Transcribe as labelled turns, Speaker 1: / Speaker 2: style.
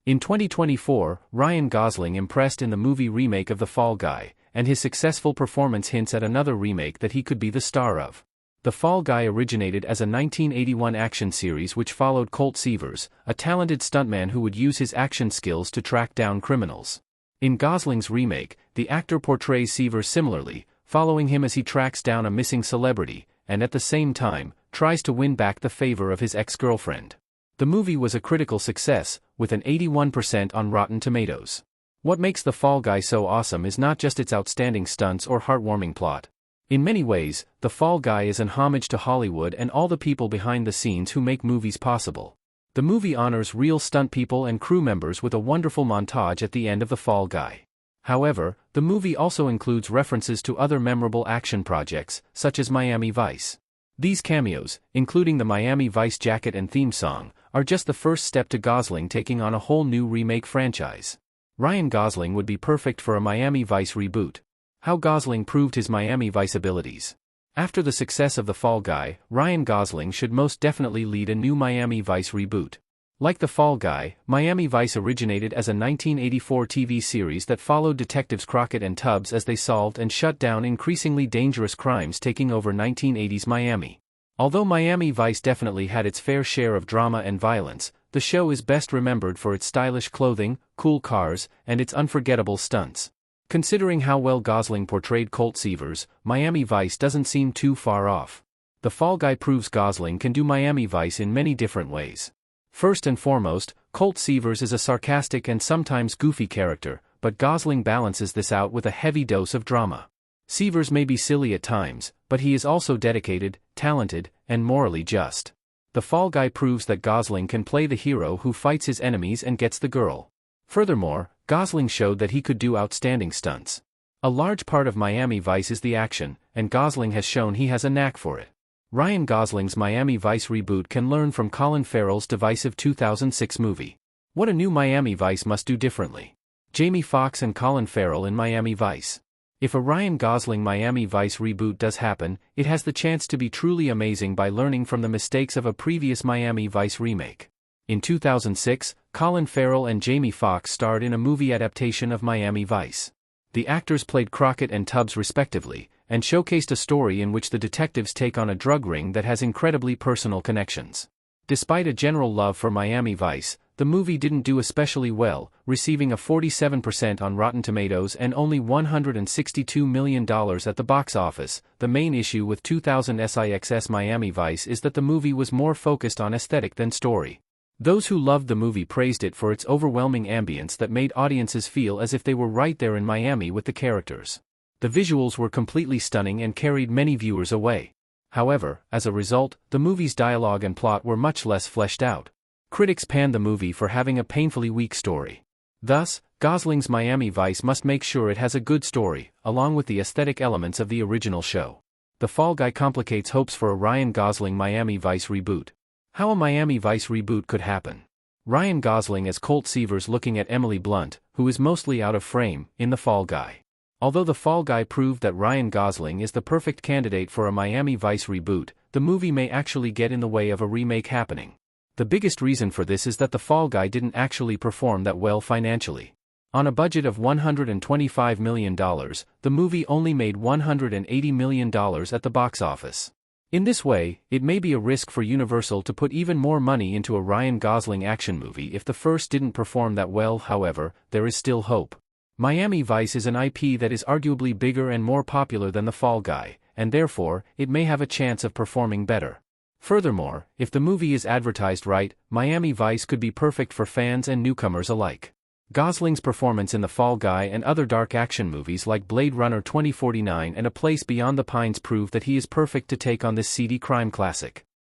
Speaker 1: In 2024, Ryan Gosling impressed in the movie remake of The Fall Guy, and his successful performance hints at another remake that he could be the star of. The Fall Guy originated as a 1981 action series which followed Colt Seavers, a talented stuntman who would use his action skills to track down criminals. In Gosling's remake, the actor portrays Seavers similarly, following him as he tracks down a missing celebrity, and at the same time, tries to win back the favor of his ex-girlfriend. The movie was a critical success, with an 81% on Rotten Tomatoes. What makes The Fall Guy so awesome is not just its outstanding stunts or heartwarming plot. In many ways, The Fall Guy is an homage to Hollywood and all the people behind the scenes who make movies possible. The movie honors real stunt people and crew members with a wonderful montage at the end of The Fall Guy. However, the movie also includes references to other memorable action projects, such as Miami Vice. These cameos, including the Miami Vice jacket and theme song, are just the first step to Gosling taking on a whole new remake franchise. Ryan Gosling would be perfect for a Miami Vice reboot. How Gosling proved his Miami Vice abilities. After the success of The Fall Guy, Ryan Gosling should most definitely lead a new Miami Vice reboot. Like The Fall Guy, Miami Vice originated as a 1984 TV series that followed detectives Crockett and Tubbs as they solved and shut down increasingly dangerous crimes taking over 1980s Miami. Although Miami Vice definitely had its fair share of drama and violence, the show is best remembered for its stylish clothing, cool cars, and its unforgettable stunts. Considering how well Gosling portrayed Colt Seavers, Miami Vice doesn't seem too far off. The Fall Guy proves Gosling can do Miami Vice in many different ways. First and foremost, Colt Seavers is a sarcastic and sometimes goofy character, but Gosling balances this out with a heavy dose of drama. Seavers may be silly at times, but he is also dedicated, talented, and morally just. The Fall Guy proves that Gosling can play the hero who fights his enemies and gets the girl. Furthermore, Gosling showed that he could do outstanding stunts. A large part of Miami Vice is the action, and Gosling has shown he has a knack for it. Ryan Gosling's Miami Vice reboot can learn from Colin Farrell's divisive 2006 movie. What a new Miami Vice must do differently. Jamie Foxx and Colin Farrell in Miami Vice. If a Ryan Gosling Miami Vice reboot does happen, it has the chance to be truly amazing by learning from the mistakes of a previous Miami Vice remake. In 2006, Colin Farrell and Jamie Foxx starred in a movie adaptation of Miami Vice. The actors played Crockett and Tubbs respectively, and showcased a story in which the detectives take on a drug ring that has incredibly personal connections. Despite a general love for Miami Vice, the movie didn't do especially well, receiving a 47% on Rotten Tomatoes and only $162 million at the box office. The main issue with 2006's Miami Vice is that the movie was more focused on aesthetic than story. Those who loved the movie praised it for its overwhelming ambience that made audiences feel as if they were right there in Miami with the characters. The visuals were completely stunning and carried many viewers away. However, as a result, the movie's dialogue and plot were much less fleshed out. Critics panned the movie for having a painfully weak story. Thus, Gosling's Miami Vice must make sure it has a good story, along with the aesthetic elements of the original show. The Fall Guy complicates hopes for a Ryan Gosling Miami Vice reboot. How a Miami Vice reboot could happen. Ryan Gosling as Colt Seavers looking at Emily Blunt, who is mostly out of frame, in The Fall Guy. Although The Fall Guy proved that Ryan Gosling is the perfect candidate for a Miami Vice reboot, the movie may actually get in the way of a remake happening. The biggest reason for this is that The Fall Guy didn't actually perform that well financially. On a budget of $125 million, the movie only made $180 million at the box office. In this way, it may be a risk for Universal to put even more money into a Ryan Gosling action movie if the first didn't perform that well. However, there is still hope. Miami Vice is an IP that is arguably bigger and more popular than The Fall Guy, and therefore, it may have a chance of performing better. Furthermore, if the movie is advertised right, Miami Vice could be perfect for fans and newcomers alike. Gosling's performance in The Fall Guy and other dark action movies like Blade Runner 2049 and A Place Beyond the Pines prove that he is perfect to take on this seedy crime classic.